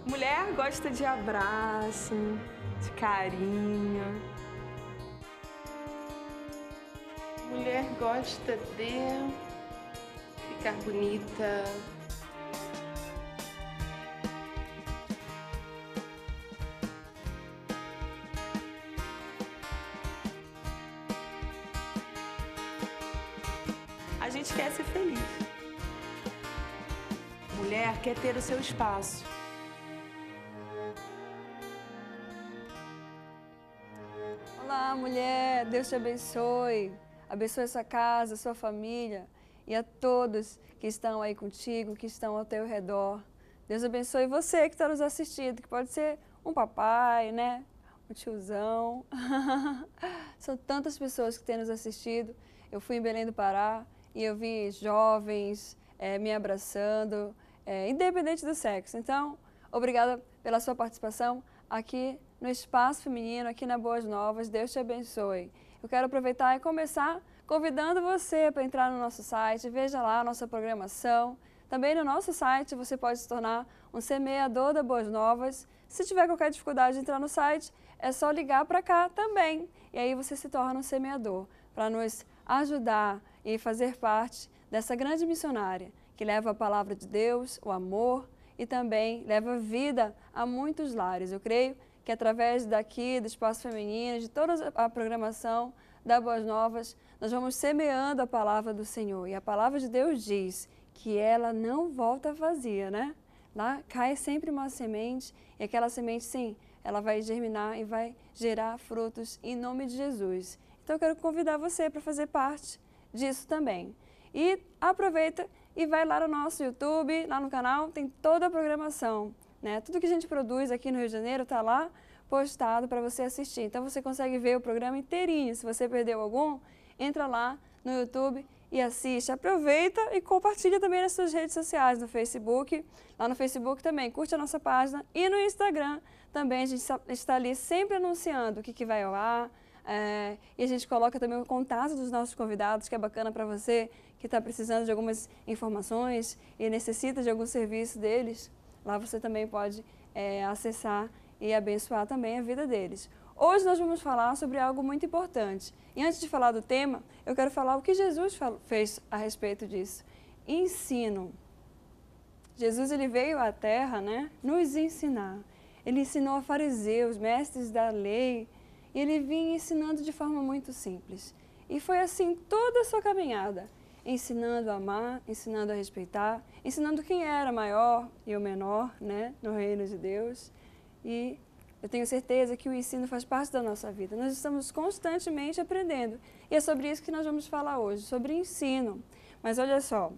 Mulher gosta de abraço, de carinho. Mulher gosta de ficar bonita. A gente quer ser feliz. Mulher quer ter o seu espaço. Olá, mulher. Deus te abençoe. Abençoe a sua casa, a sua família e a todos que estão aí contigo, que estão ao teu redor. Deus abençoe você que está nos assistindo, que pode ser um papai, né? Um tiozão. São tantas pessoas que têm nos assistido. Eu fui em Belém do Pará e eu vi jovens me abraçando, independente do sexo. Então, obrigada pela sua participação aqui no Espaço Feminino, aqui na Boas Novas. Deus te abençoe. Eu quero aproveitar e começar convidando você para entrar no nosso site, veja lá a nossa programação. Também no nosso site você pode se tornar um semeador da Boas Novas. Se tiver qualquer dificuldade de entrar no site, é só ligar para cá também. E aí você se torna um semeador para nos ajudar e fazer parte dessa grande missionária que leva a palavra de Deus, o amor e também leva vida a muitos lares. Eu creio que através daqui, do Espaço Feminino, de toda a programação da Boas Novas, nós vamos semeando a palavra do Senhor. E a palavra de Deus diz que ela não volta vazia, né? Lá cai sempre uma semente e aquela semente, sim, ela vai germinar e vai gerar frutos em nome de Jesus. Então eu quero convidar você para fazer parte disso também. E aproveita e vai lá no nosso YouTube, lá no canal, tem toda a programação, né? Tudo que a gente produz aqui no Rio de Janeiro está lá postado para você assistir. Então você consegue ver o programa inteirinho. Se você perdeu algum, entra lá no YouTube e assiste. Aproveita e compartilha também nas suas redes sociais, no Facebook. Lá no Facebook também, curte a nossa página. E no Instagram também a gente está ali sempre anunciando o que vai ao ar. E a gente coloca também o contato dos nossos convidados, que é bacana para você que está precisando de algumas informações e necessita de algum serviço deles. Lá você também pode acessar e abençoar também a vida deles. Hoje nós vamos falar sobre algo muito importante. E antes de falar do tema, eu quero falar o que Jesus fez a respeito disso. Ensino. Jesus ele veio à Terra, né, nos ensinar. Ele ensinou a fariseus, mestres da lei, e ele vinha ensinando de forma muito simples. E foi assim toda a sua caminhada, ensinando a amar, ensinando a respeitar, ensinando quem era maior e o menor, né, no reino de Deus. E eu tenho certeza que o ensino faz parte da nossa vida. Nós estamos constantemente aprendendo. E é sobre isso que nós vamos falar hoje, sobre ensino. Mas olha só,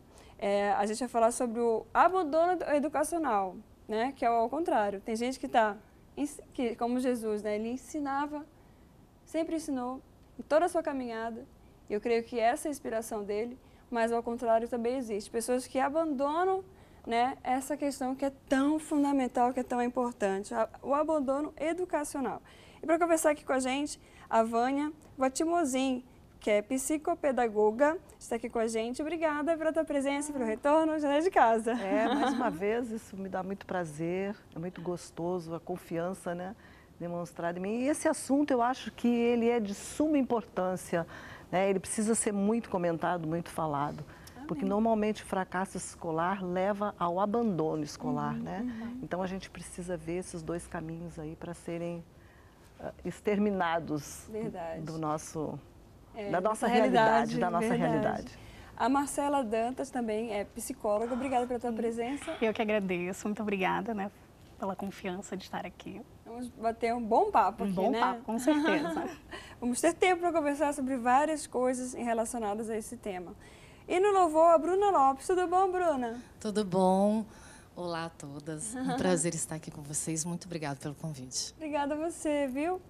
a gente vai falar sobre o abandono educacional, né, que é ao contrário. Tem gente que está, como Jesus, né, ele ensinava, sempre ensinou, em toda a sua caminhada. E eu creio que essa é a inspiração dele, mas ao contrário também existe. Pessoas que abandonam, né, essa questão que é tão fundamental, que é tão importante, o abandono educacional. E para conversar aqui com a gente, a Vânia Vatimozin, que é psicopedagoga, está aqui com a gente. Obrigada pela tua presença, pelo retorno, já é de casa. Mais uma vez, isso me dá muito prazer, é muito gostoso, a confiança, né, demonstrada em mim. E esse assunto, eu acho que ele é de suma importância, né, ele precisa ser muito comentado, muito falado. Porque normalmente o fracasso escolar leva ao abandono escolar, né? Então a gente precisa ver esses dois caminhos aí para serem exterminados do nosso, da nossa realidade, da nossa realidade. A Marcela Dantas também é psicóloga. Obrigada pela tua presença. Eu que agradeço, muito obrigada, né, pela confiança de estar aqui. Vamos bater um bom papo aqui, né? Um bom papo, com certeza. Vamos ter tempo para conversar sobre várias coisas relacionadas a esse tema. E no louvor, a Bruna Lopes. Tudo bom, Bruna? Tudo bom. Olá a todas. Um prazer estar aqui com vocês. Muito obrigada pelo convite. Obrigada a você, viu?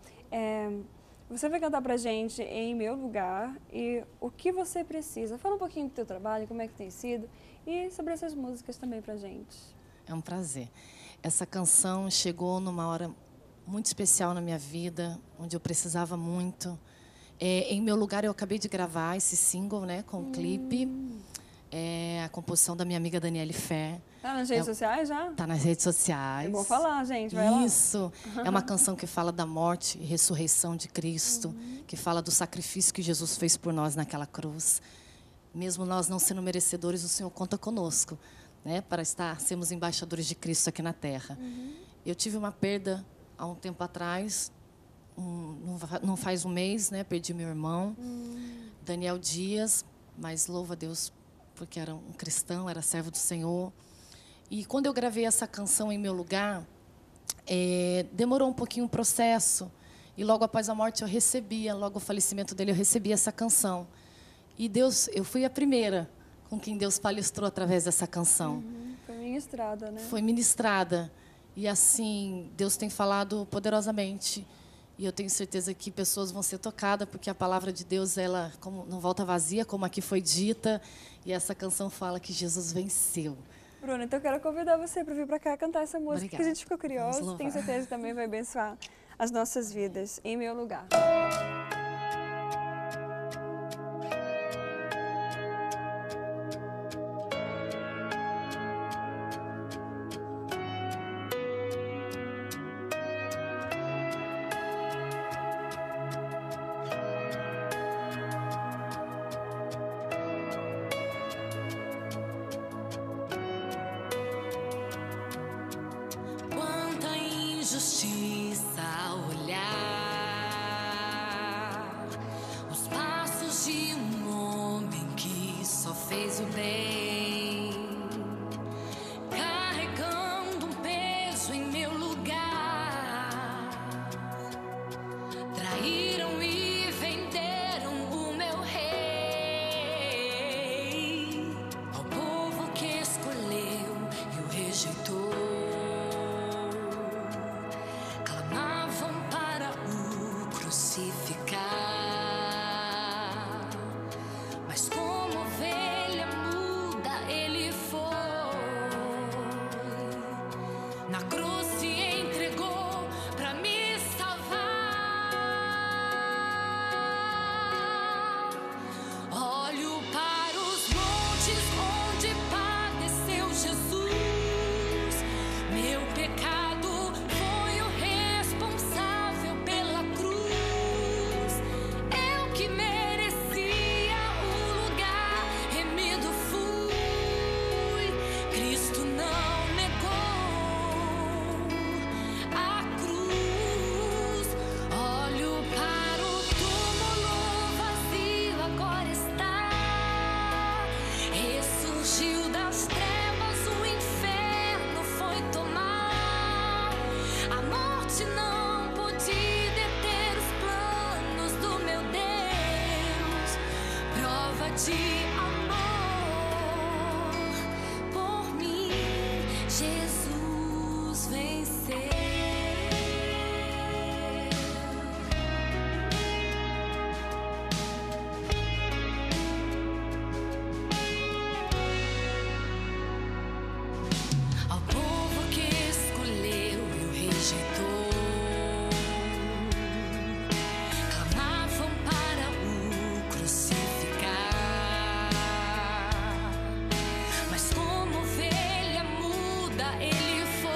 Você vai cantar pra gente Em Meu Lugar e o que você precisa. Fala um pouquinho do teu trabalho, como é que tem sido e sobre essas músicas também pra gente. É um prazer. Essa canção chegou numa hora muito especial na minha vida, onde eu precisava muito. Em Meu Lugar, eu acabei de gravar esse single, né, com o clipe. É a composição da minha amiga Daniele Fer. Tá nas redes sociais já? Tá nas redes sociais. É bom falar, gente, vai lá. Isso. É uma canção que fala da morte e ressurreição de Cristo, que fala do sacrifício que Jesus fez por nós naquela cruz. Mesmo nós não sendo merecedores, o Senhor conta conosco, né, para sermos embaixadores de Cristo aqui na Terra. Eu tive uma perda há um tempo atrás, não faz um mês, né, perdi meu irmão, Daniel Dias, mas louvo a Deus porque era um cristão, era servo do Senhor. E quando eu gravei essa canção Em Meu Lugar, demorou um pouquinho o processo. E logo após a morte logo o falecimento dele, eu recebi essa canção. E Deus, eu fui a primeira com quem Deus palestrou através dessa canção. Foi ministrada, né? Foi ministrada. E assim, Deus tem falado poderosamente. E eu tenho certeza que pessoas vão ser tocadas, porque a palavra de Deus, ela não volta vazia, como aqui foi dita. E essa canção fala que Jesus venceu. Bruna, então eu quero convidar você para vir para cá cantar essa música, Obrigada. que a gente ficou curiosa. Tenho certeza que também vai abençoar as nossas vidas. Em Meu Lugar. Quanta injustiça ao olhar os passos de um homem que só fez o bem, carregando um peso em meu lugar. Traíram e venderam o meu rei ao povo que escolheu e o rejeitou. Clamavam para o crucificar, mas como ovelha muda ele foi. Na cruz se entregou para me salvar. Olho para os montes onde padeceu Jesus. Meu pecado foi o responsável pela cruz. Eu que merecia o lugar, remido fui. Cristo não negou a cruz. Olho para o túmulo vazio, agora está. Ressurgiu das trevas, o inferno foi tomar. A morte não pôde deter os planos do meu Deus. Prova de amor por mim, Jesus venceu. Ao povo que escolheu e o rejeitou, clamavam para o crucificar, mas como ovelha muda ele foi.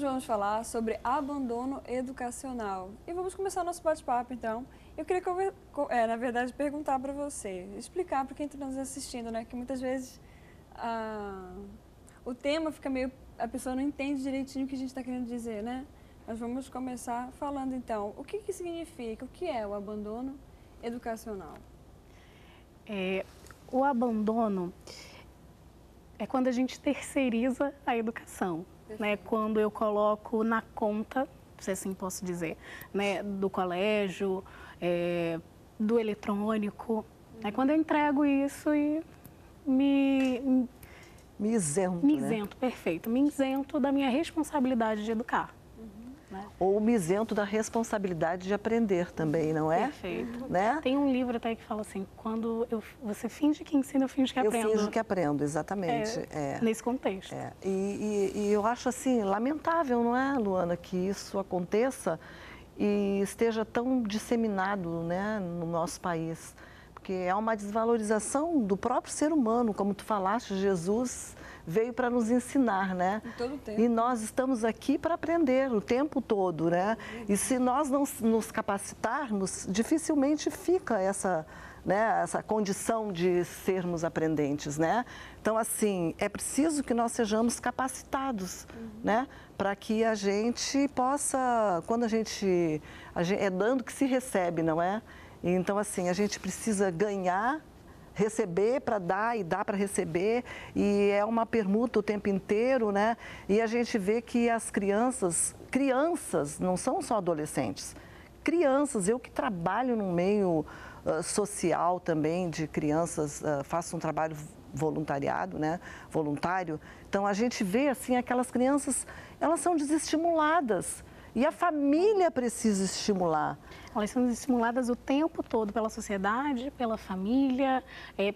vamos falar sobre abandono educacional. E vamos começar o nosso bate-papo, então. Eu queria, na verdade, perguntar para você, explicar para quem está nos assistindo, né? Que muitas vezes o tema fica meio... A pessoa não entende direitinho o que a gente está querendo dizer, né? Nós vamos começar falando, então, o que significa, o que é o abandono educacional? O abandono é quando a gente terceiriza a educação, né? Quando eu coloco na conta, se assim posso dizer, né? Do colégio, do eletrônico, né? Quando eu entrego isso e me isento, me né? isento, perfeito, me isento da minha responsabilidade de educar. Né? Ou me isento da responsabilidade de aprender também, não é? Perfeito. Né? Tem um livro até que fala assim, quando você finge que ensina, eu finge que aprendo. Eu finjo que aprendo, exatamente. Nesse contexto. E eu acho assim, lamentável, não é, Luana, que isso aconteça e esteja tão disseminado, né, no nosso país. Porque é uma desvalorização do próprio ser humano, como tu falaste, Jesus veio para nos ensinar, né? Em todo o tempo. E nós estamos aqui para aprender o tempo todo, né? E se nós não nos capacitarmos, dificilmente fica essa condição de sermos aprendentes, né? Então, assim, é preciso que nós sejamos capacitados, né? Para que a gente possa, quando a gente é dando que se recebe, não é? Então, assim, a gente precisa ganhar, receber para dar e dar para receber, e é uma permuta o tempo inteiro, né? E a gente vê que as crianças não são só adolescentes, crianças, eu que trabalho no meio social também de crianças, faço um trabalho voluntariado, né? Voluntário, então a gente vê assim, aquelas crianças, elas são desestimuladas. E a família precisa estimular. Elas são estimuladas o tempo todo pela sociedade, pela família,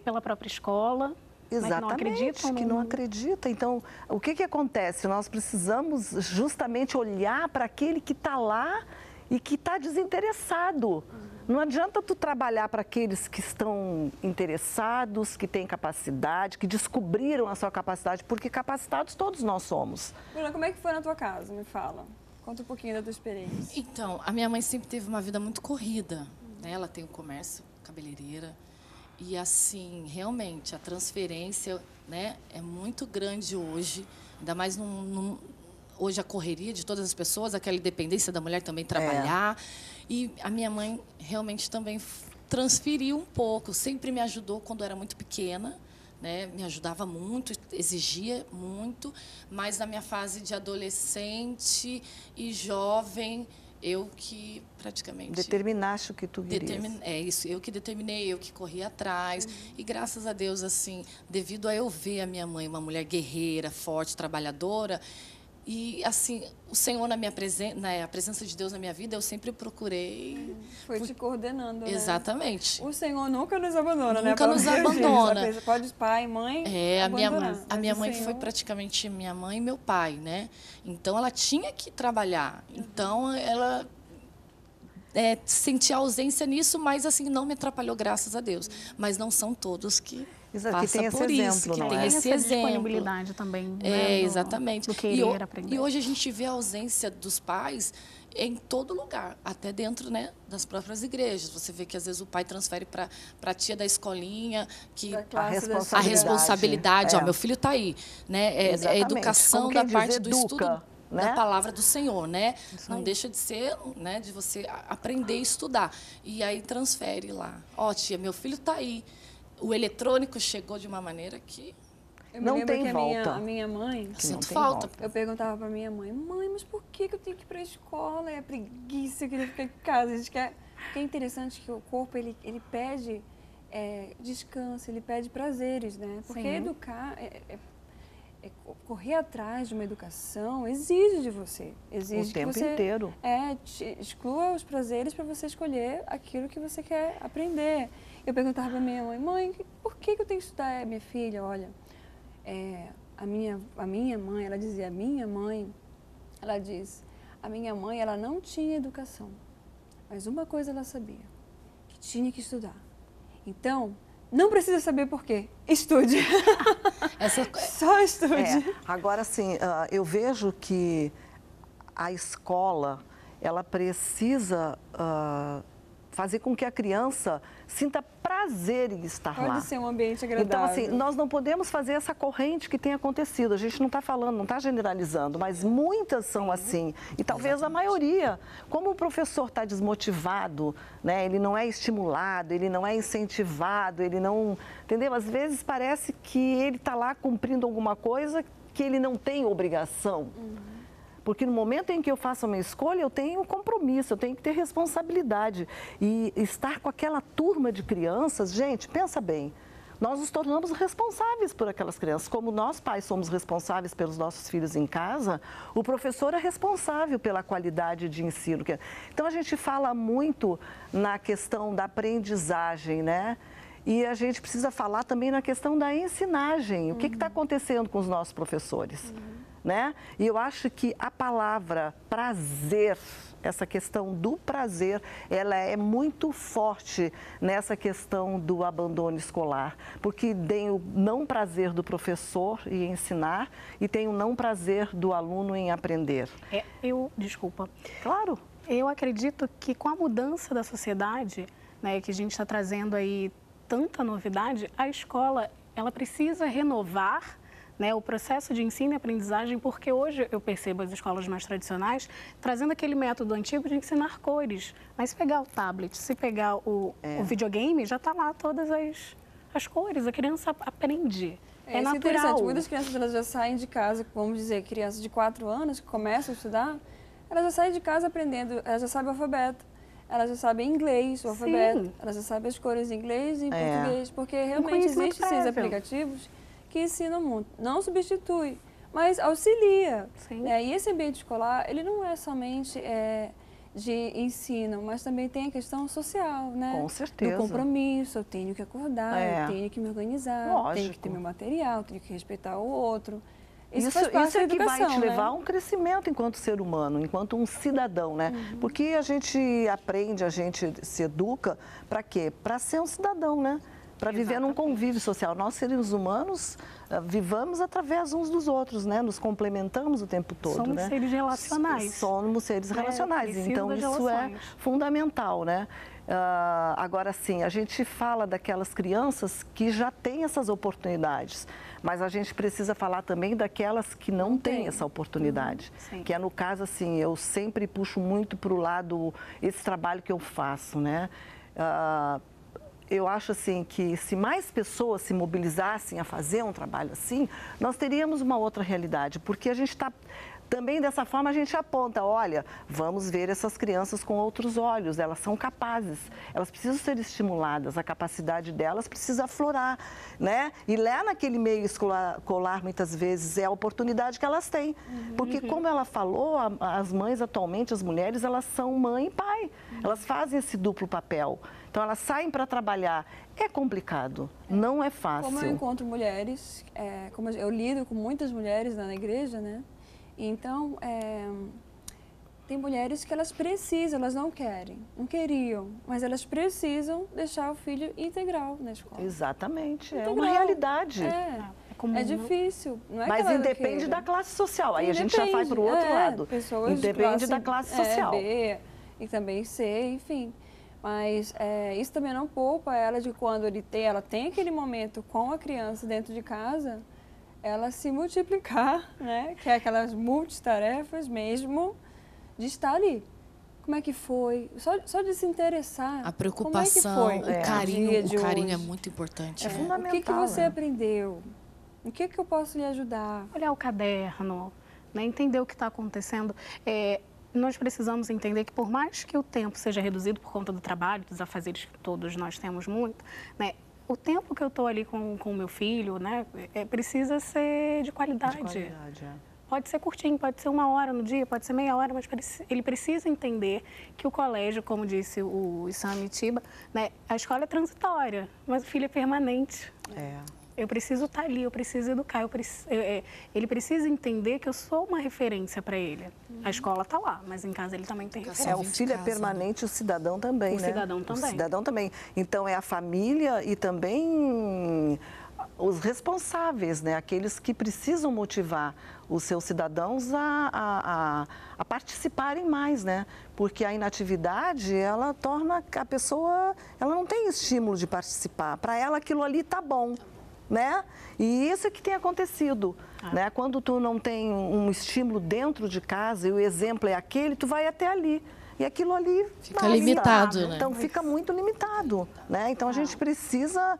pela própria escola. Exatamente, que não acredita. Então, o que acontece? Nós precisamos justamente olhar para aquele que está lá e que está desinteressado. Não adianta tu trabalhar para aqueles que estão interessados, que têm capacidade, que descobriram a sua capacidade, porque capacitados todos nós somos. Bruna, como é que foi na tua casa? Me fala. Conta um pouquinho da tua experiência. Então, a minha mãe sempre teve uma vida muito corrida, né? Ela tem um comércio, cabeleireira, e assim, realmente, a transferência, né, é muito grande hoje, ainda mais hoje a correria de todas as pessoas, aquela independência da mulher também trabalhar, e a minha mãe realmente também transferiu um pouco, sempre me ajudou quando eu era muito pequena, né, me ajudava muito, exigia muito, mas na minha fase de adolescente e jovem, eu que praticamente... Determinaste o que tu querias. É isso, eu que determinei, eu que corri atrás. E graças a Deus, assim, devido a eu ver a minha mãe, uma mulher guerreira, forte, trabalhadora, e, assim, o Senhor, a presença de Deus na minha vida, eu sempre procurei... Foi te coordenando, né? Exatamente. O Senhor nunca nos abandona, né? Nunca nos abandona. Pode pai, mãe, a minha mãe foi praticamente minha mãe e meu pai, né? Então, ela tinha que trabalhar. Então, ela... senti ausência nisso, mas assim não me atrapalhou, graças a Deus. Mas não são todos que passam por isso, que tem esse exemplo. Disponibilidade também, né, exatamente. Do querer aprender. E hoje a gente vê a ausência dos pais em todo lugar, até dentro, né, das próprias igrejas. Você vê que às vezes o pai transfere para a tia da escolinha que a responsabilidade, ó, meu filho está aí, né? É educação da parte do estudo. Né? Da palavra do Senhor, né? Não deixa de ser, né, de você aprender e estudar. E aí transfere lá. Ó, tia, meu filho está aí. O eletrônico chegou de uma maneira que... Não tem volta. A minha mãe... Sinto falta. Eu perguntava para minha mãe, mas por que eu tenho que ir para a escola? É preguiça, eu queria ficar em casa. A gente quer... Porque é interessante que o corpo, ele pede descanso, ele pede prazeres, né? Porque educar... correr atrás de uma educação exige de você. Exige o tempo que você, inteiro. Exclua os prazeres para você escolher aquilo que você quer aprender. Eu perguntava para minha mãe, por que eu tenho que estudar? Minha filha, olha, a minha mãe, ela dizia, a minha mãe ela não tinha educação, mas uma coisa ela sabia, que tinha que estudar. Então, não precisa saber por quê. Estude. Só estude. Agora, sim, eu vejo que a escola, ela precisa fazer com que a criança sinta prazer em estar lá. Pode ser um ambiente agradável. Então, assim, nós não podemos fazer essa corrente que tem acontecido. A gente não está falando, não está generalizando, mas muitas são assim. E talvez a maioria. Como o professor está desmotivado, né? Ele não é estimulado, ele não é incentivado, ele não... Entendeu? Às vezes parece que ele está lá cumprindo alguma coisa que ele não tem obrigação. Porque no momento em que eu faço a minha escolha, eu tenho compromisso, eu tenho que ter responsabilidade. E estar com aquela turma de crianças, gente, pensa bem, nós nos tornamos responsáveis por aquelas crianças. Como nós, pais, somos responsáveis pelos nossos filhos em casa, o professor é responsável pela qualidade de ensino. Então, a gente fala muito na questão da aprendizagem, né? E a gente precisa falar também na questão da ensinagem. O que está acontecendo com os nossos professores? Né? E eu acho que a palavra prazer, essa questão do prazer, ela é muito forte nessa questão do abandono escolar, porque tem o não prazer do professor em ensinar e tem o não prazer do aluno em aprender. Desculpa. Claro. Eu acredito que com a mudança da sociedade, né, que a gente está trazendo aí tanta novidade, a escola, ela precisa renovar, né, o processo de ensino e aprendizagem, porque hoje eu percebo as escolas mais tradicionais trazendo aquele método antigo de ensinar cores. Mas se pegar o tablet, se pegar o videogame, já está lá todas as cores, a criança aprende. É natural. Muitas crianças elas já saem de casa, vamos dizer, crianças de 4 anos que começam a estudar, elas já saem de casa aprendendo, elas já sabem o alfabeto. Elas já sabem inglês, o alfabeto, elas já sabem as cores em inglês e em português, porque realmente existem esses aplicativos que ensinam muito. Não substitui, mas auxilia. Né? E esse ambiente escolar, ele não é somente de ensino, mas também tem a questão social, né? Com certeza. Do compromisso, eu tenho que acordar, eu tenho que me organizar, eu tenho que ter meu material, eu tenho que respeitar o outro. Isso faz parte da educação, vai te levar né? a um crescimento enquanto ser humano, enquanto um cidadão, né? Porque a gente aprende, a gente se educa para quê? Para ser um cidadão, né? Para viver num convívio social. Nós, seres humanos, vivamos através uns dos outros, né? Nos complementamos o tempo todo, Somos né? seres relacionais. Somos seres relacionais, então isso é fundamental, né? Agora sim, a gente fala daquelas crianças que já têm essas oportunidades, mas a gente precisa falar também daquelas que não têm essa oportunidade, que é no caso assim, eu sempre puxo muito para o lado esse trabalho que eu faço, né? Eu acho assim que se mais pessoas se mobilizassem a fazer um trabalho assim, nós teríamos uma outra realidade, porque a gente está... Também dessa forma a gente aponta, olha, vamos ver essas crianças com outros olhos, elas são capazes, elas precisam ser estimuladas, a capacidade delas precisa aflorar, né? E lá naquele meio escolar, muitas vezes, é a oportunidade que elas têm. Porque como ela falou, as mães atualmente, as mulheres, elas são mãe e pai, elas fazem esse duplo papel. Então, elas saem para trabalhar. É complicado, não é fácil. Como eu encontro mulheres, como eu lido com muitas mulheres na igreja, né? Então, tem mulheres que elas precisam, elas não querem, não queriam, mas elas precisam deixar o filho integral na escola. Exatamente, é uma realidade. É difícil, não é? Mas independe da classe social, aí a gente já vai para o outro lado. Pessoas independe da classe social. B e também C, enfim. Mas isso também não poupa ela de quando ela tem aquele momento com a criança dentro de casa, ela se multiplicar, né? Que é aquelas multitarefas mesmo de estar ali. Como é que foi? Só de se interessar. A preocupação, como é que foi? o carinho é muito importante. É fundamental. O que você aprendeu? O que eu posso lhe ajudar? Olhar o caderno, né? Entender o que está acontecendo. Nós precisamos entender que por mais que o tempo seja reduzido por conta do trabalho, dos afazeres que todos nós temos muito, né? O tempo que eu estou ali com o meu filho, né, precisa ser de qualidade. Pode ser curtinho, pode ser 1 hora no dia, pode ser meia hora, mas ele precisa entender que o colégio, como disse o Issam Tiba, né, a escola é transitória, mas o filho é permanente. Eu preciso estar ali, eu preciso educar, ele precisa entender que eu sou uma referência para ele. A escola está lá, mas em casa ele também tem referência. O filho é permanente, o cidadão também, né? O cidadão também. O cidadão também. Então, é a família e também os responsáveis, né? Aqueles que precisam motivar os seus cidadãos a participarem mais, né? Porque a inatividade, ela torna a pessoa, ela não tem estímulo de participar. Para ela aquilo ali tá bom, né? E isso é que tem acontecido, né? Quando tu não tem um estímulo dentro de casa e o exemplo é aquele, tu vai até ali. E aquilo ali fica limitado, né? Então fica muito limitado, né? Então a gente precisa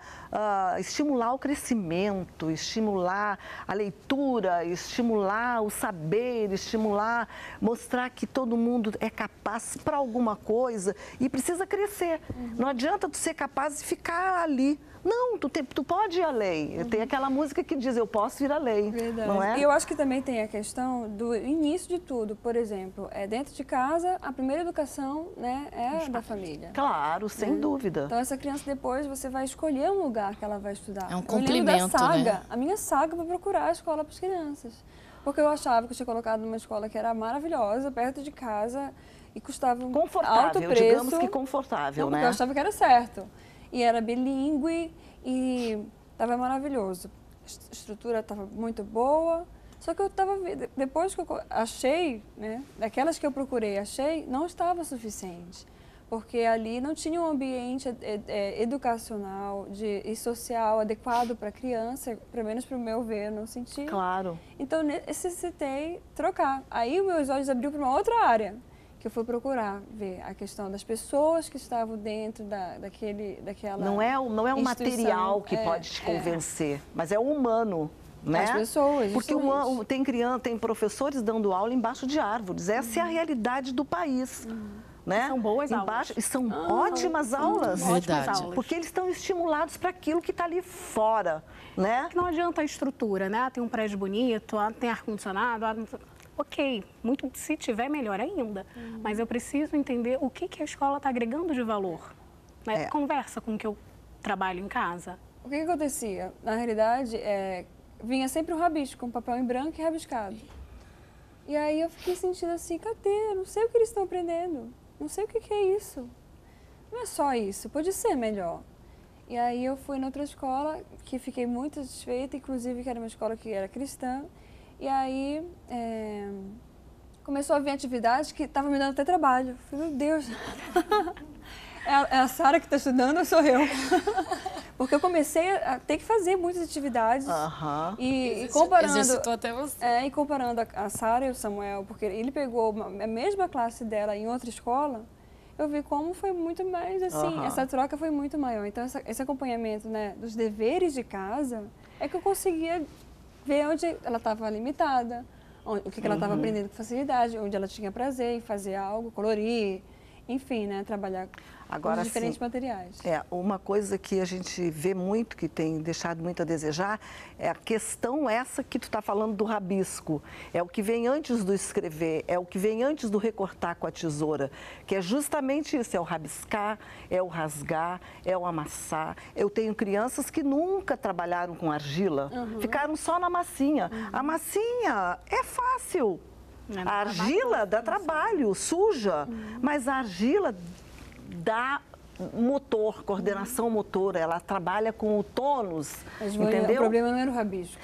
estimular o crescimento, estimular a leitura, estimular o saber, estimular, mostrar que todo mundo é capaz para alguma coisa e precisa crescer. Não adianta tu ser capaz de ficar ali. Não, tu pode ir além. Tem aquela música que diz, eu posso ir além. Verdade. Não é? E eu acho que também tem a questão do início de tudo. Por exemplo, dentro de casa, a primeira educação, né, é da família. Claro, sem dúvida. Então, essa criança depois, você vai escolher um lugar que ela vai estudar. É um complemento, da saga, né? A minha saga para procurar a escola para as crianças. Porque eu achava que eu tinha colocado numa escola que era maravilhosa, perto de casa, e custava confortável, alto preço. Digamos que confortável, né? né? Eu achava que era certo. E era bilíngue e estava maravilhoso. A estrutura estava muito boa. Só que eu estava, depois que eu achei, né, daquelas que eu procurei, achei, não estava suficiente. Porque ali não tinha um ambiente educacional e social adequado para a criança, pelo menos para o meu ver, eu não senti. Claro. Então, necessitei trocar. Aí, os meus olhos abriu para uma outra área, que eu fui procurar ver a questão das pessoas que estavam dentro daquela Não é o material que pode te convencer, mas é o humano. Né? As pessoas, porque tem professores dando aula embaixo de árvores. Essa é a realidade do país. Né? São boas aulas. E são ótimas aulas. Verdade. Porque eles estão estimulados para aquilo que está ali fora. Né? Não adianta a estrutura, né? Tem um prédio bonito, tem ar-condicionado, ok, se tiver, melhor ainda. Mas eu preciso entender o que a escola está agregando de valor. Né? Conversa com o que eu trabalho em casa. O que acontecia? Na realidade, vinha sempre um rabisco, um papel em branco e rabiscado. E aí eu fiquei sentindo assim, cadê? Eu não sei o que eles estão aprendendo. Não sei o que é isso. Não é só isso, pode ser melhor. E aí eu fui noutra escola que fiquei muito satisfeita, inclusive que era uma escola que era cristã. E aí começou a vir atividades que estavam me dando até trabalho. Eu falei, meu Deus, é a Sara que está estudando ou sou eu? Porque eu comecei a ter que fazer muitas atividades e comparando... Exercitou até você. E comparando a Sara e o Samuel, porque ele pegou a mesma classe dela em outra escola, eu vi como foi muito mais assim, essa troca foi muito maior. Então, esse acompanhamento, né, dos deveres de casa é que eu conseguia ver onde ela estava limitada, o que ela estava aprendendo com facilidade, onde ela tinha prazer em fazer algo, colorir, enfim, né, trabalhar com diferentes materiais. Uma coisa que a gente vê muito, que tem deixado muito a desejar, é a questão essa que tu está falando do rabisco. É o que vem antes do escrever, é o que vem antes do recortar com a tesoura, que é justamente isso, é o rabiscar, é o rasgar, é o amassar. Eu tenho crianças que nunca trabalharam com argila, ficaram só na massinha. A massinha é fácil. A argila dá trabalho, suja, mas a argila dá motor, coordenação motora, ela trabalha com o tônus, entendeu? O problema não era o rabisco.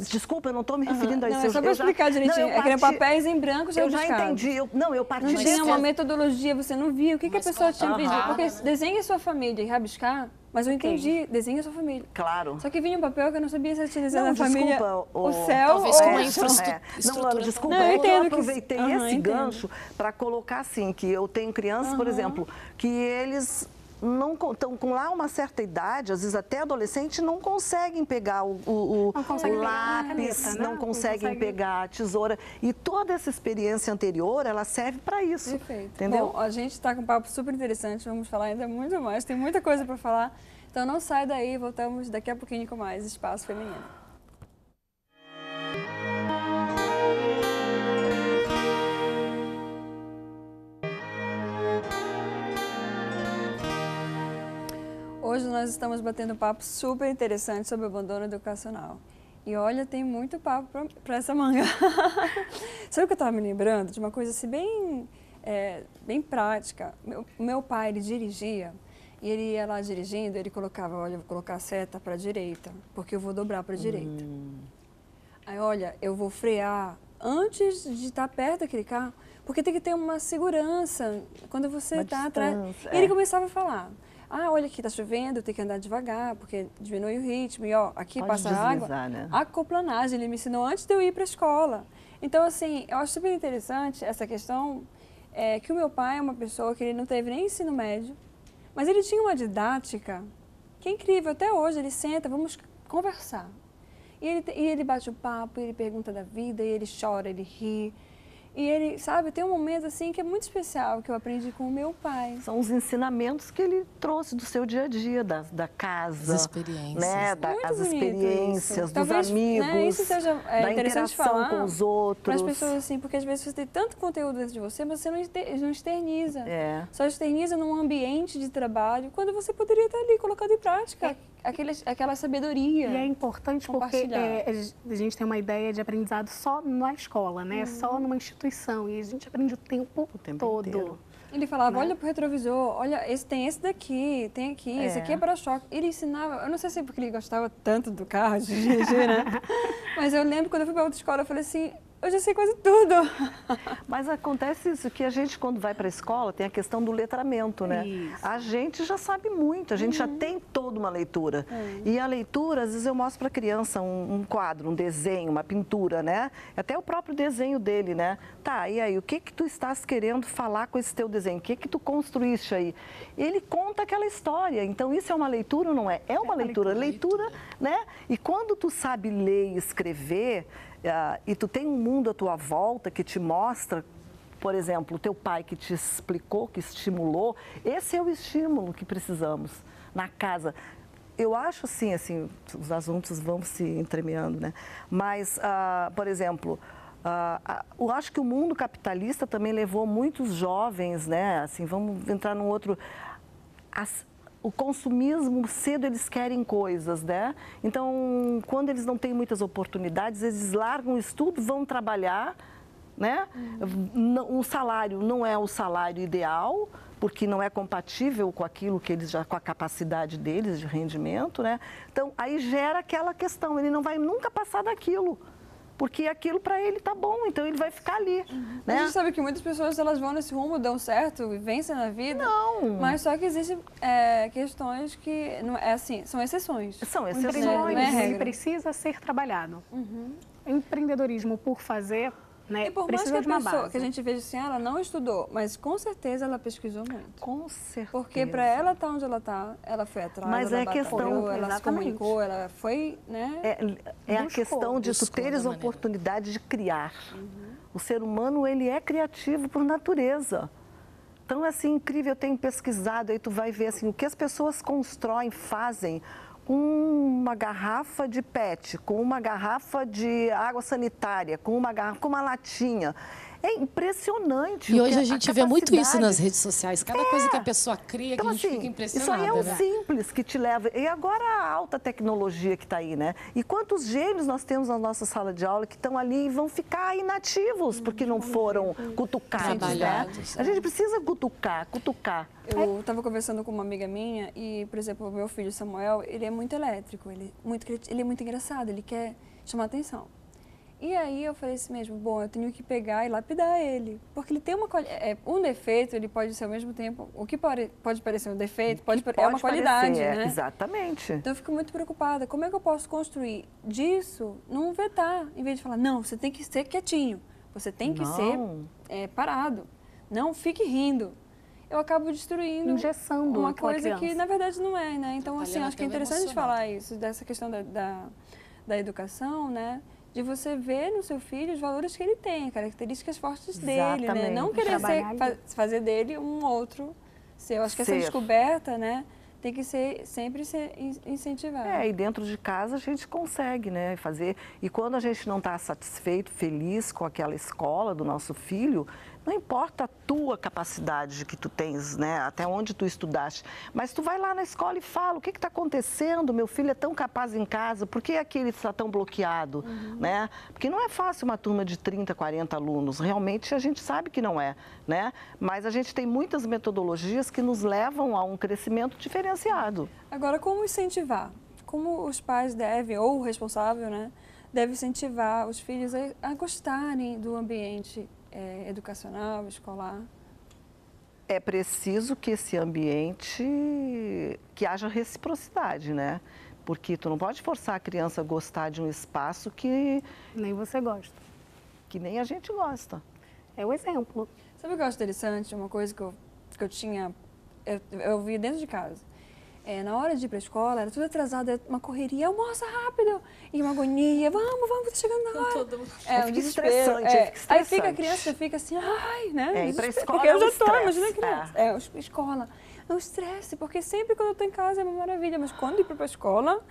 Desculpa, eu não estou me referindo a isso. Não, só para explicar direitinho, eram papéis em branco já rabiscados. Eu já entendi, eu parti não tinha uma metodologia, você não via o que a pessoa tinha pedido, porque desenha a sua família e rabiscar, mas eu entendi, desenha a sua família. Claro. Só que vinha um papel que eu não sabia se tinha desenhado a família, o céu talvez com ou uma infraestrutura. Não, Lana, desculpa, eu aproveitei esse gancho para colocar assim, que eu tenho crianças, por exemplo, que eles não estão com lá uma certa idade, às vezes até adolescente, não conseguem pegar o lápis, não conseguem pegar a tesoura. E toda essa experiência anterior, ela serve para isso. Perfeito. Entendeu? Bom, a gente está com um papo super interessante, vamos falar ainda muito mais, tem muita coisa para falar. Então não sai daí, voltamos daqui a pouquinho com mais Espaço Feminino. Hoje nós estamos batendo um papo super interessante sobre o abandono educacional. E olha, tem muito papo para essa manga. Sabe o que eu estava me lembrando? De uma coisa assim bem prática. Meu pai, ele dirigia E ele ia lá dirigindo, ele colocava, olha, eu vou colocar a seta para a direita, porque eu vou dobrar para a direita. Aí, olha, eu vou frear antes de estar perto daquele carro, porque tem que ter uma segurança quando você está atrás. E ele começava a falar, olha aqui, está chovendo, tem que andar devagar, porque diminui o ritmo, e ó, aqui Pode passa água. né? Aquaplanagem, ele me ensinou antes de eu ir para a escola. Então, assim, eu acho super interessante essa questão, que o meu pai é uma pessoa que ele não teve nem ensino médio, mas ele tinha uma didática que é incrível. Até hoje ele senta, vamos conversar. E ele bate o papo, ele pergunta da vida, e ele chora, ele ri. E ele, sabe, tem um momento assim que é muito especial, que eu aprendi com o meu pai. São os ensinamentos que ele trouxe do seu dia a dia, da casa. As experiências. Né? As experiências, dos Talvez, amigos, né, isso seja da interessante interação falar com os outros. para as pessoas, assim, porque às vezes você tem tanto conteúdo dentro de você, mas você não externiza. Só externiza num ambiente de trabalho, quando você poderia estar ali colocando em prática aquela sabedoria. E é importante porque a gente tem uma ideia de aprendizado só na escola, né? Só numa instituição. E a gente aprende o tempo todo. Inteiro. Ele falava, olha pro retrovisor, olha, tem esse daqui, tem aqui, esse aqui é para-choque. Ele ensinava, eu não sei se é porque ele gostava tanto do carro, de dirigir, né? Mas eu lembro quando eu fui para outra escola, eu falei assim, eu já sei quase tudo. Mas acontece isso, que a gente, quando vai para a escola, tem a questão do letramento, né? Isso. A gente já sabe muito, a gente já tem toda uma leitura. E a leitura, às vezes eu mostro para a criança um quadro, um desenho, uma pintura, né? Até o próprio desenho dele, né? Tá, e aí, o que tu estás querendo falar com esse teu desenho? O que tu construíste aí? Ele conta aquela história, então isso é uma leitura ou não é? É uma leitura. Leitura, né? E quando tu sabe ler e escrever, e tu tem um mundo à tua volta que te mostra, por exemplo, o teu pai que te explicou, que estimulou, esse é o estímulo que precisamos na casa. Eu acho assim, os assuntos vão se entremeando, né? Mas, por exemplo, eu acho que o mundo capitalista também levou muitos jovens, né? Assim, vamos entrar num outro... O consumismo, cedo eles querem coisas, né? Então, quando eles não têm muitas oportunidades, eles largam o estudo, vão trabalhar, né? O salário não é o salário ideal, porque não é compatível com aquilo que eles já, com a capacidade deles de rendimento, né? Então, aí gera aquela questão, ele não vai nunca passar daquilo. Porque aquilo para ele tá bom, então ele vai ficar ali. Né? A gente sabe que muitas pessoas elas vão nesse rumo, dão certo e vencem na vida. Não. Mas só que existem questões que não é assim, são exceções. São O exceções. empreendedorismo ele precisa ser trabalhado. Empreendedorismo por fazer, né? E por mais que precisa a de uma pessoa, base. que a gente veja assim, ela não estudou, mas com certeza ela pesquisou muito. Com certeza. Porque para ela estar onde ela está, ela foi atrás, Mas ela é batalhou, questão- ela se Exatamente. comunicou, ela foi, né? É a questão de tu buscou teres da a maneira. oportunidade de criar. O ser humano, ele é criativo por natureza. Então, é assim, incrível, eu tenho pesquisado, aí tu vai ver assim, o que as pessoas constroem, fazem com uma garrafa de PET, com uma garrafa de água sanitária, com uma garrafa, com uma latinha. É impressionante. E o hoje que a gente vê muito isso capacidade. nas redes sociais. Cada coisa que a pessoa cria, Então, que a gente assim, fica isso impressionada. aí é o né? simples que te leva. E agora a alta tecnologia que está aí, né? E quantos gênios nós temos na nossa sala de aula que estão ali e vão ficar inativos porque não foram cutucados, né? Trabalhados, A gente precisa cutucar. Eu estava conversando com uma amiga minha e, por exemplo, o meu filho Samuel, ele é muito elétrico, ele é muito engraçado, ele quer chamar atenção. E aí eu falei assim mesmo, bom, eu tenho que pegar e lapidar ele, porque ele tem um defeito, ele pode ser ao mesmo tempo, o que pode parecer um defeito, é uma qualidade, parecer, né? Exatamente. Então eu fico muito preocupada, como é que eu posso construir disso, não vetar, em vez de falar, não, você tem que ser quietinho, você tem que ser parado, não fique rindo. Eu acabo destruindo Engessando uma aquela coisa criança. que na verdade não é, né? Então assim, Trabalhando acho que é até o interessante emocional. falar isso, dessa questão da educação, né? De você ver no seu filho os valores que ele tem, características fortes dele, né? Exatamente. Não querer Trabalhar fazer dele um outro seu. Acho que essa Ser. descoberta, né? Tem que sempre ser incentivada. E dentro de casa a gente consegue, né, fazer. E quando a gente não está satisfeito, feliz com aquela escola do nosso filho, não importa tua capacidade que tu tens, né? Até onde tu estudaste. Mas tu vai lá na escola e fala, o que está acontecendo? Meu filho é tão capaz em casa, por que aquele está tão bloqueado, né? Porque não é fácil uma turma de 30, 40 alunos. Realmente a gente sabe que não é, né? Mas a gente tem muitas metodologias que nos levam a um crescimento diferenciado. Agora, como incentivar? Como os pais devem, ou o responsável, né, deve incentivar os filhos a gostarem do ambiente educacional, escolar? É preciso que esse ambiente, que haja reciprocidade, né? Porque tu não pode forçar a criança a gostar de um espaço que Nem você gosta. nem a gente gosta. É o exemplo. Sabe o que eu acho interessante? Uma coisa que eu tinha, eu vi dentro de casa. Na hora de ir para a escola, era tudo atrasado, era uma correria, almoça rápido, e uma agonia, vamos, tá chegando na hora. Todo mundo. Um desespero. Aí fica a criança, fica assim, ai, né? Ir para a escola porque é eu um já tô, estresse. imagina a criança. Escola. É um estresse, porque sempre quando eu tô em casa é uma maravilha, mas quando ir para a escola,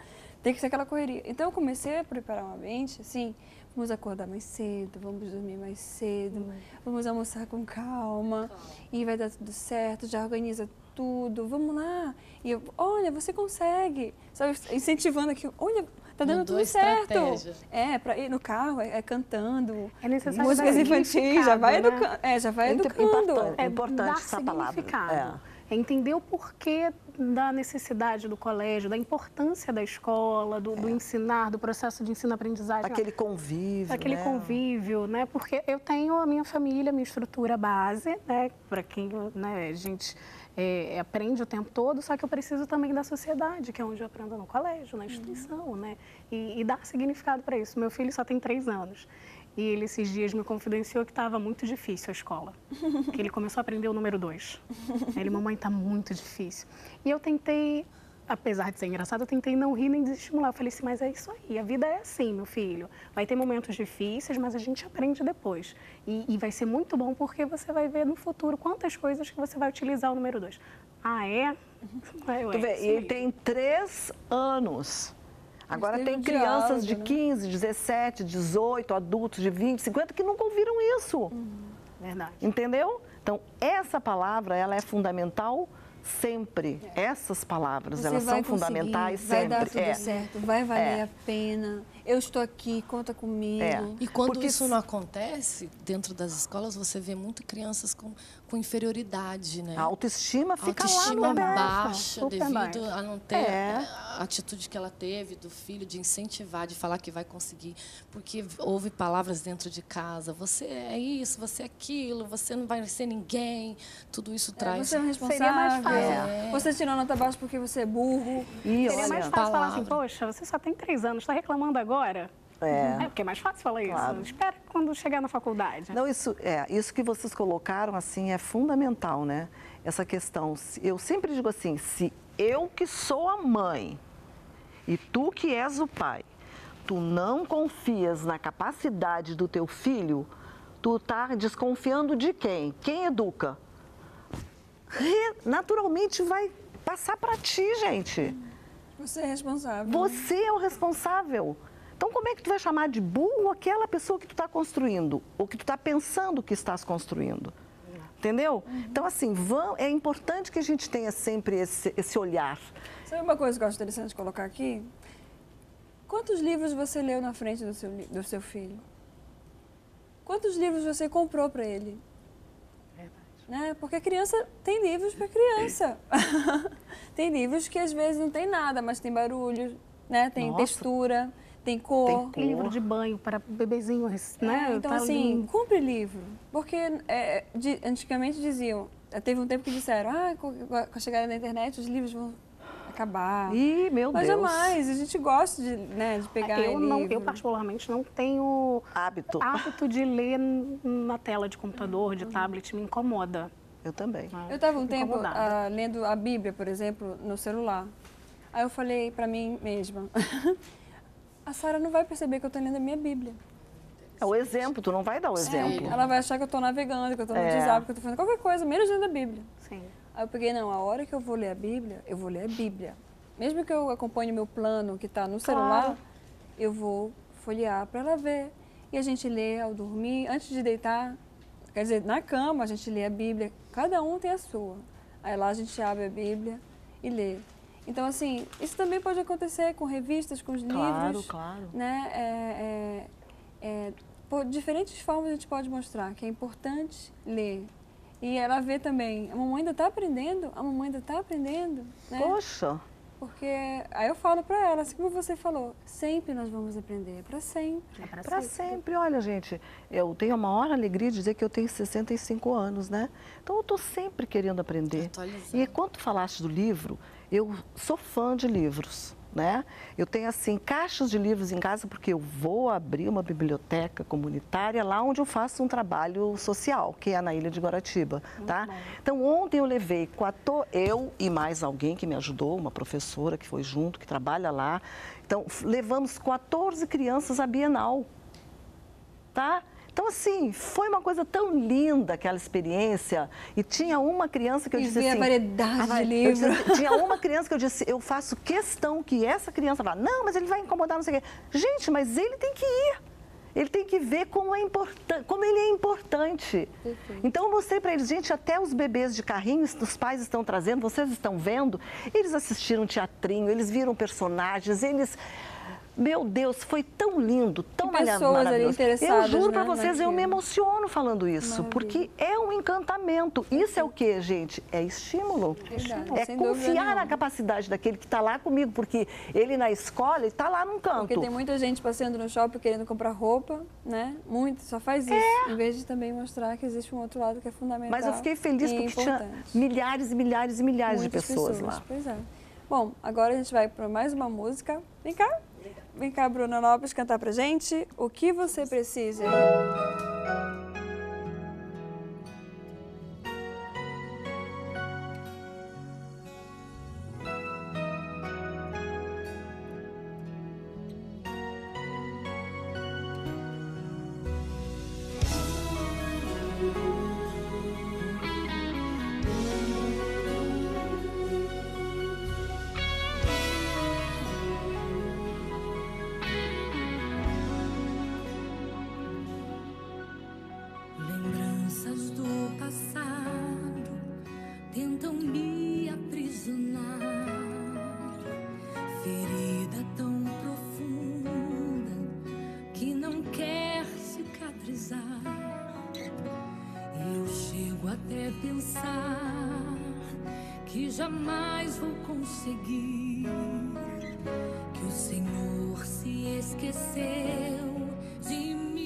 tem que ser aquela correria. Então eu comecei a preparar um ambiente, assim, vamos acordar mais cedo, vamos dormir mais cedo, vamos almoçar com calma, e vai dar tudo certo, já organiza tudo, vamos lá. E eu, olha, você consegue. Sabe, incentivando aqui, olha, tá dando Mudou tudo certo. estratégia. Para ir no carro, cantando. É necessário músicas dar infantis, já vai significado, educando. Já vai educando. Importante, É importante dar essa palavra. significado. É entender o porquê da necessidade do colégio, da importância da escola, do ensinar, do processo de ensino-aprendizagem. Aquele convívio, Aquele né? convívio, né? Porque eu tenho a minha família, minha estrutura base, né? Para quem, né, a gente aprende o tempo todo, só que eu preciso também da sociedade, que é onde eu aprendo no colégio, na instituição, né? E dar significado para isso. Meu filho só tem 3 anos. E ele, esses dias, me confidenciou que estava muito difícil a escola. Que ele começou a aprender o número 2. Ele, mamãe, está muito difícil. E eu tentei, apesar de ser engraçado, eu tentei não rir nem desestimular. Eu falei assim, mas é isso aí, a vida é assim, meu filho. Vai ter momentos difíceis, mas a gente aprende depois. E vai ser muito bom porque você vai ver no futuro quantas coisas que você vai utilizar o número 2. Ah, é? Tu vê, e ele tem 3 anos. Agora tem crianças de 15, 17, 18, adultos de 20, 50 que nunca ouviram isso. Verdade. Entendeu? Então, essa palavra, ela é fundamental sempre. Essas palavras, elas são fundamentais vai sempre. Vai dar tudo certo, vai valer a pena. Eu estou aqui, conta comigo. E quando isso não acontece, dentro das escolas, você vê muito crianças com inferioridade, né? A autoestima fica autoestima lá no baixa super devido baixa. a não ter a atitude que ela teve do filho, de incentivar, de falar que vai conseguir. Porque houve palavras dentro de casa, você é isso, você é aquilo, você não vai ser ninguém. Tudo isso traz... Você é um responsável. Seria mais fácil. Você tirou nota baixa porque você é burro. E Seria olha, mais fácil falar assim, poxa, você só tem 3 anos, está reclamando agora? Porque é mais fácil falar isso. Espera quando chegar na faculdade. Não, isso que vocês colocaram, assim, é fundamental, né? Essa questão, eu sempre digo assim, se eu que sou a mãe e tu que és o pai, tu não confias na capacidade do teu filho, tu tá desconfiando de quem? Quem educa? Naturalmente vai passar para ti, gente. Você é responsável. Você é o responsável. Então, como é que tu vai chamar de burro aquela pessoa que tu está construindo, ou que tu está pensando que estás construindo? Entendeu? Então, assim, é importante que a gente tenha sempre esse olhar. Sabe uma coisa que eu acho interessante colocar aqui? Quantos livros você leu na frente do seu filho? Quantos livros você comprou para ele? Né? Porque a criança tem livros para criança. Tem livros que às vezes não tem nada, mas tem barulho, né? Tem textura, tem cor. Tem livro de banho para bebezinho, né? Então, Tá assim, lindo. compre livro. Porque antigamente diziam, teve um tempo que disseram, com a chegada da internet os livros vão acabar. Ih, meu Mas Deus. jamais, a gente gosta de pegar livro. Eu particularmente não tenho Hábito de ler na tela de computador, de tablet, me incomoda. Eu também. Eu estava um tempo Incomodada. lendo a Bíblia, por exemplo, no celular. Aí eu falei para mim mesma, a Sara não vai perceber que eu estou lendo a minha Bíblia. É o exemplo, tu não vai dar o exemplo. Ela vai achar que eu estou navegando, que eu estou no WhatsApp, que eu estou fazendo qualquer coisa, menos lendo a Bíblia. Sim. Aí eu peguei, não, a hora que eu vou ler a Bíblia, eu vou ler a Bíblia. Mesmo que eu acompanhe o meu plano que está no celular, eu vou folhear para ela ver. E a gente lê ao dormir, antes de deitar, Quer dizer, na cama a gente lê a Bíblia, cada um tem a sua. Aí lá a gente abre a Bíblia e lê. Então, assim, isso também pode acontecer com revistas, com os livros. Claro. Né? Por diferentes formas a gente pode mostrar que é importante ler. E ela vê também, a mamãe ainda está aprendendo, né? Poxa! Porque aí eu falo para ela, assim como você falou, sempre nós vamos aprender, para sempre. Para sempre. Olha, gente, eu tenho a maior alegria de dizer que eu tenho 65 anos, né? Então eu estou sempre querendo aprender. Atualizando. E quando tu falaste do livro, eu sou fã de livros, né? Eu tenho, assim, caixas de livros em casa porque eu vou abrir uma biblioteca comunitária lá onde eu faço um trabalho social, que é na Ilha de Guaratiba, tá? Então, ontem eu levei, eu e mais alguém que me ajudou, uma professora que foi junto, que trabalha lá. Então, levamos 14 crianças à Bienal, tá? Então, assim, foi uma coisa tão linda aquela experiência. E tinha uma criança que eu disse assim... a variedade de livros. Tinha uma criança que eu disse, eu faço questão que essa criança vá. Não, mas ele vai incomodar, não sei o quê. Gente, mas ele tem que ir. Ele tem que ver como ele é importante. Perfeito. Então, eu mostrei para eles, gente, até os bebês de carrinho, os pais estão trazendo, vocês estão vendo. Eles assistiram teatrinho, eles viram personagens, eles... Meu Deus, foi tão lindo, tão maravilhoso. Eu juro para vocês, eu me emociono falando isso, porque é um encantamento. Isso é o que, gente? É estímulo. É confiar na capacidade daquele que está lá comigo, porque ele na escola está lá num canto. Porque tem muita gente passeando no shopping querendo comprar roupa, né? Muito, só faz isso. Em vez de também mostrar que existe um outro lado que é fundamental. Mas eu fiquei feliz porque tinha milhares e milhares e milhares de pessoas lá. Pois é. Bom, agora a gente vai para mais uma música. Vem cá. Vem cá, Bruna Lopes, cantar pra gente O Que Você Precisa. Lembranças do passado tentam me aprisionar. Ferida tão profunda que não quer cicatrizar. Eu chego até pensar que jamais vou conseguir, que o Senhor se esqueceu de mim.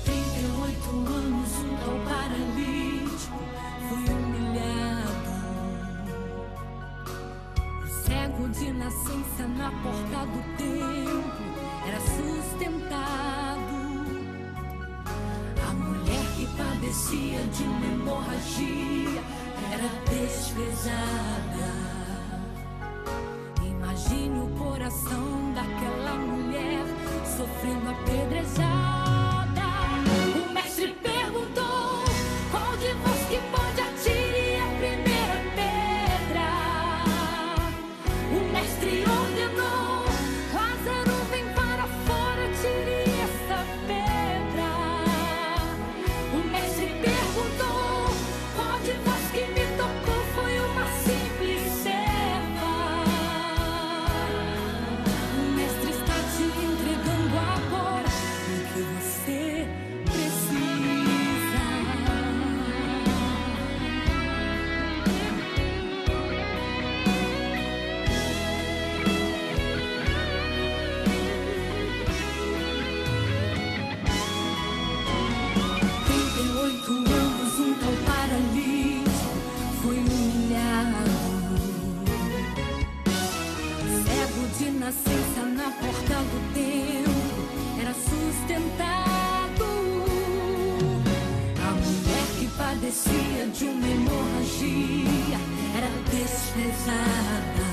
38 anos junto ao paralítico, fui humilhado. O cego de nascença na porta do templo era sustentado. A mulher que padecia de uma hemorragia era desprezada. Imagine o coração daquela mulher sofrendo apedrejada. O mestre perguntou: qual de vós que pode atire a primeira pedra? O mestre ordenou: Lázaro, vem para fora, tire essa pedra. O mestre perguntou: qual de vós que me tocou? Foi uma simples serva. O mestre está te entregando agora o que você precisa. 38 anos junto ao paralítico, foi humilhado. Cego de nascença na porta do templo era sustentado. A mulher que padecia de uma hemorragia era desprezada.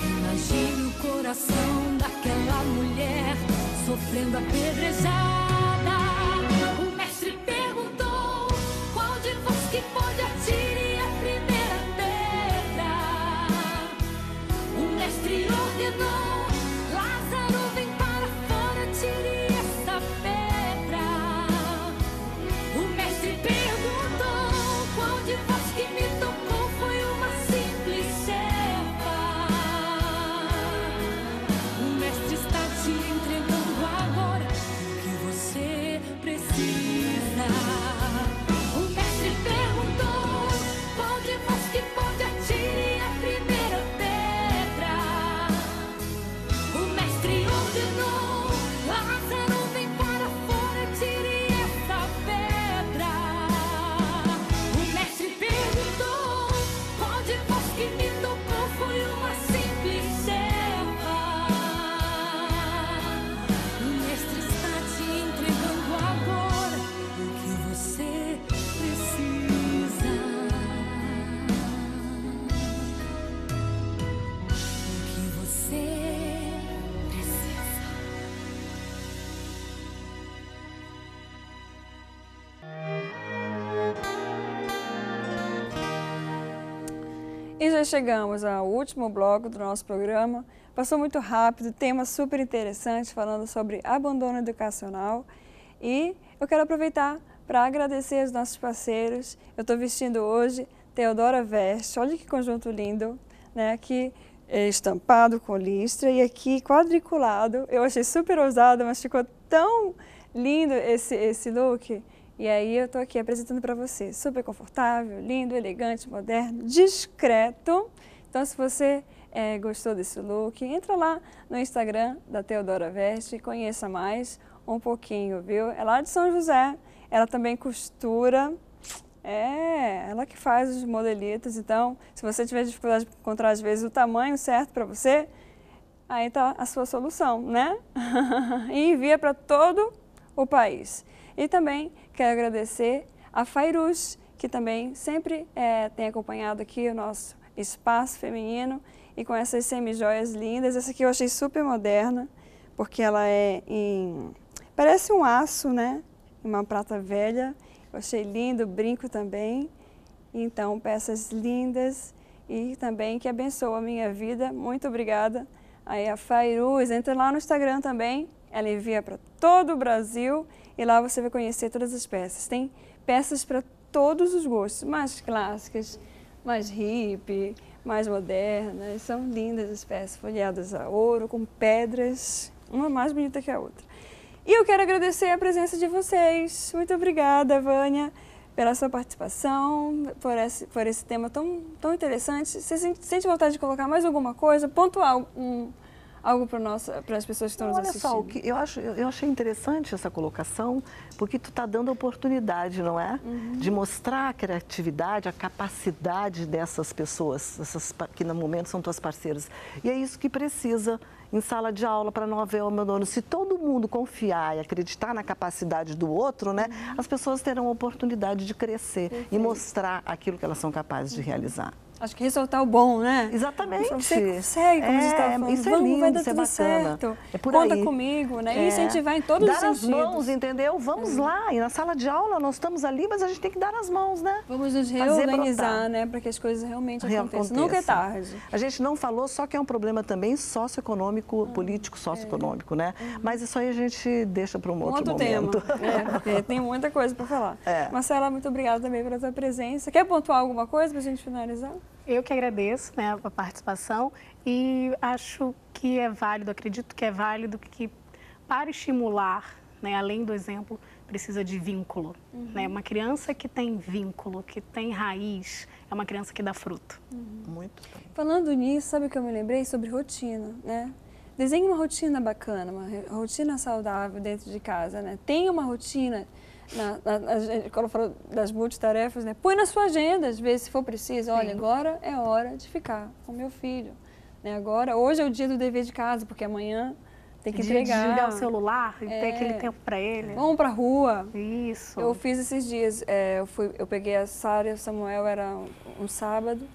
Imagine o coração daquela mulher sofrendo apedrejada. O mestre perguntou: qual de vós que pode atire a primeira pedra? O mestre ordenou: Lázaro, vem para fora, já chegamos ao último bloco do nosso programa. Passou muito rápido, tema super interessante, falando sobre abandono educacional. E eu quero aproveitar para agradecer os nossos parceiros. Eu estou vestindo hoje Teodora Veste, olha que conjunto lindo, né? Aqui é estampado com listra e aqui quadriculado. Eu achei super ousado, mas ficou tão lindo esse look. E aí eu estou aqui apresentando para você. Super confortável, lindo, elegante, moderno, discreto. Então, se você gostou desse look, entra lá no Instagram da Teodora Veste e conheça mais um pouquinho, viu? É lá de São José, ela também costura. Ela que faz os modelitos. Então, se você tiver dificuldade de encontrar, às vezes, o tamanho certo para você, aí está a sua solução, né? E envia para todo o país. E também quero agradecer a Fairuz, que também sempre tem acompanhado aqui o nosso espaço feminino e com essas semi-joias lindas. Essa aqui eu achei super moderna, porque ela parece um aço, né? Uma prata velha. Eu achei lindo, brinco também. Então, peças lindas e também que abençoam a minha vida. Muito obrigada. Aí a Fairuz, entra lá no Instagram também. Ela envia para todo o Brasil e lá você vai conhecer todas as peças. Tem peças para todos os gostos, mais clássicas, mais hippie, mais modernas. São lindas as peças, folheadas a ouro, com pedras, uma mais bonita que a outra. E eu quero agradecer a presença de vocês. Muito obrigada, Vânia, pela sua participação, por esse tema tão interessante. Você sente vontade de colocar mais alguma coisa? Pontuar algo para as pessoas que estão nos assistindo? Olha só, eu achei interessante essa colocação, porque tu está dando a oportunidade, não é? De mostrar a criatividade, a capacidade dessas pessoas, que no momento são tuas parceiras. E é isso que precisa em sala de aula para não haver abandono. Se todo mundo confiar e acreditar na capacidade do outro, né, as pessoas terão a oportunidade de crescer e mostrar aquilo que elas são capazes de realizar. Acho que ressaltar o bom, né? Exatamente. Você consegue, como você estava falando. Isso é lindo, vai dar isso é tudo bacana. certo. É por Conta aí. comigo, né? E incentivar em todos os sentidos. Dar as mãos, entendeu? Vamos lá. E na sala de aula nós estamos ali, mas a gente tem que dar as mãos, né? Vamos nos reorganizar, né? Para que as coisas realmente aconteçam. Nunca é tarde. A gente não falou, só que é um problema também socioeconômico, político, socioeconômico, né? Mas isso aí a gente deixa para um outro momento. Tema. Porque tem muita coisa para falar. Marcela, muito obrigada também pela sua presença. Quer pontuar alguma coisa para a gente finalizar? Eu que agradeço, né, a participação e acho que é válido, acredito que é válido que para estimular, né, além do exemplo, precisa de vínculo. Né? Uma criança que tem vínculo, que tem raiz, é uma criança que dá fruto. Muito bem. Falando nisso, sabe o que eu me lembrei? Sobre rotina, né? Desenhe uma rotina bacana, uma rotina saudável dentro de casa, né? Tenha uma rotina... Quando eu falo das multitarefas, né? Põe na sua agenda, às vezes, se for preciso. Olha, agora é hora de ficar com meu filho. Né? Hoje é o dia do dever de casa, porque amanhã tem que entregar. Desligar o celular e ter aquele tempo para ele. Vamos para a rua. Isso. Eu fiz esses dias, eu peguei a Sara e o Samuel, era um sábado,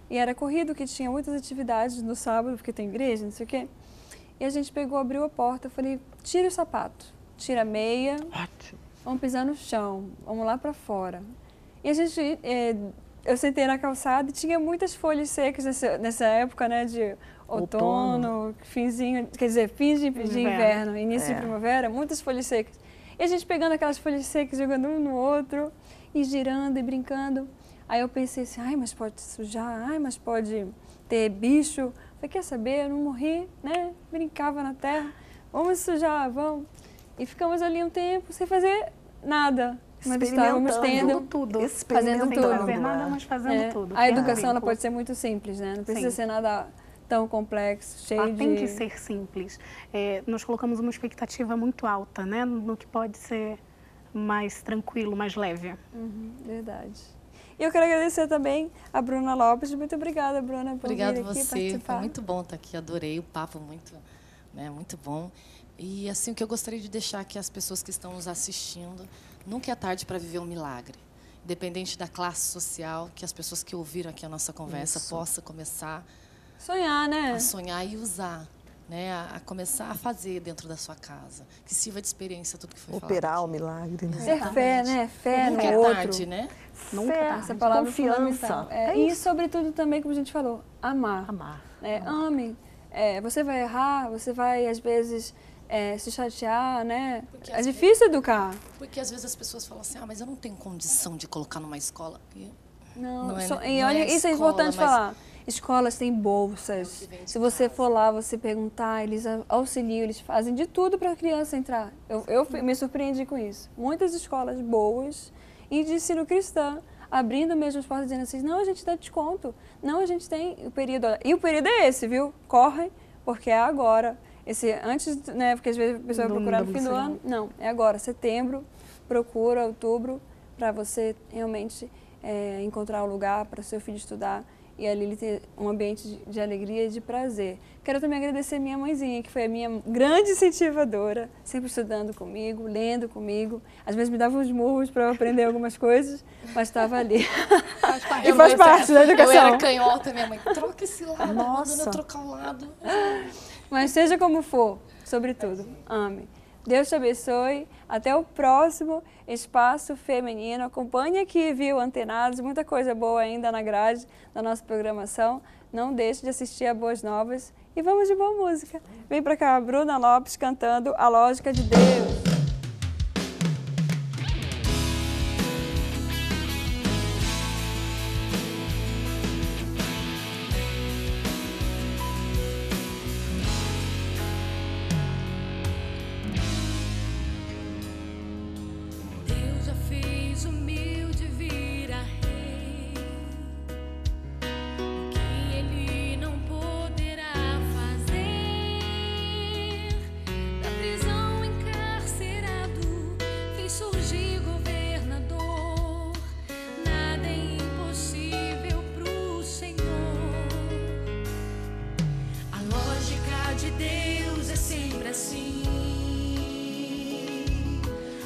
e era corrido, que tinha muitas atividades no sábado, porque tem igreja, não sei o quê. E a gente abriu a porta, eu falei, tira o sapato, tira a meia. Ótimo. Vamos pisar no chão, vamos lá para fora. E a gente, eu sentei na calçada e tinha muitas folhas secas nessa época, né, de outono, finzinho, quer dizer, fins de inverno, início de primavera, muitas folhas secas. E a gente pegando aquelas folhas secas, jogando um no outro, e girando e brincando. Aí eu pensei assim, ai, mas pode sujar, ai, mas pode ter bicho. Falei, quer saber, eu não morri, né, brincava na terra, vamos sujar, vamos. E ficamos ali um tempo sem fazer nada. Mas estávamos fazendo tudo. Sem fazer nada, mas fazendo tudo. A educação ela pode ser muito simples, né? Não precisa ser nada tão complexo, cheio ela tem que ser simples. Nós colocamos uma expectativa muito alta, né? No que pode ser mais tranquilo, mais leve. Verdade. E eu quero agradecer também a Bruna Lopes. Muito obrigada, Bruna, por vir aqui participar. Foi muito bom estar aqui. Adorei o papo, muito bom. E assim, o que eu gostaria de deixar aqui as pessoas que estão nos assistindo, nunca é tarde para viver um milagre. Independente da classe social, que as pessoas que ouviram aqui a nossa conversa possam começar sonhar, né? A sonhar e usar. né, a começar a fazer dentro da sua casa. Que sirva de experiência tudo que foi falado. Operar o milagre, né? Ter fé, né? Fé Nunca no é outro. tarde, né? Nunca Fé, tarde. essa palavra Confiança. fundamental. É e isso. sobretudo também, como a gente falou, amar. Amar. Ame. Você vai errar, você vai, às vezes, se chatear, né? Porque É às difícil educar. Porque às vezes as pessoas falam assim, mas eu não tenho condição de colocar numa escola. Não, é- e não olha, é a isso é escola, importante mas- falar. Escolas têm bolsas. É o que vem de Se você casa. for lá, você perguntar, eles auxiliam, eles fazem de tudo para a criança entrar. Eu me surpreendi com isso. Muitas escolas boas e de ensino cristão, abrindo mesmo as portas, dizendo assim, não, a gente dá desconto. Não, a gente tem o período. E o período é esse, viu? Corre, porque é agora. Antes, né? Porque às vezes a pessoa vai procurar no fim do ano. Não, é agora, setembro, procura outubro, para você realmente encontrar um lugar para seu filho estudar e ali ele ter um ambiente de alegria e de prazer. Quero também agradecer minha mãezinha, que foi a minha grande incentivadora, sempre estudando comigo, lendo comigo. Às vezes me dava uns murros para eu aprender algumas coisas, mas estava ali. E faz parte da educação. Eu era canhota, minha mãe, troca esse lado, Nossa. mandando eu trocar um lado. Mas seja como for, sobretudo, ame. Deus te abençoe. Até o próximo Espaço Feminino. Acompanhe aqui, viu, Antenados. Muita coisa boa ainda na grade da nossa programação. Não deixe de assistir a Boas Novas. E vamos de boa música. Vem pra cá, Bruna Lopes cantando A Lógica de Deus. Deus já fez humilde vir a rei. O que ele não poderá fazer? Da prisão encarcerado, fez surgir governador. Nada é impossível pro Senhor. A lógica de Deus é sempre assim.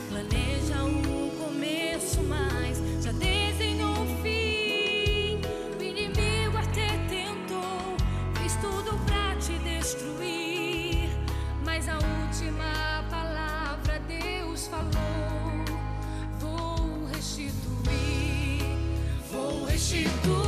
Planeja um começo, mas já desenhou um fim. O inimigo até tentou, fez tudo pra te destruir. Mas a última palavra Deus falou: vou restituir, vou restituir.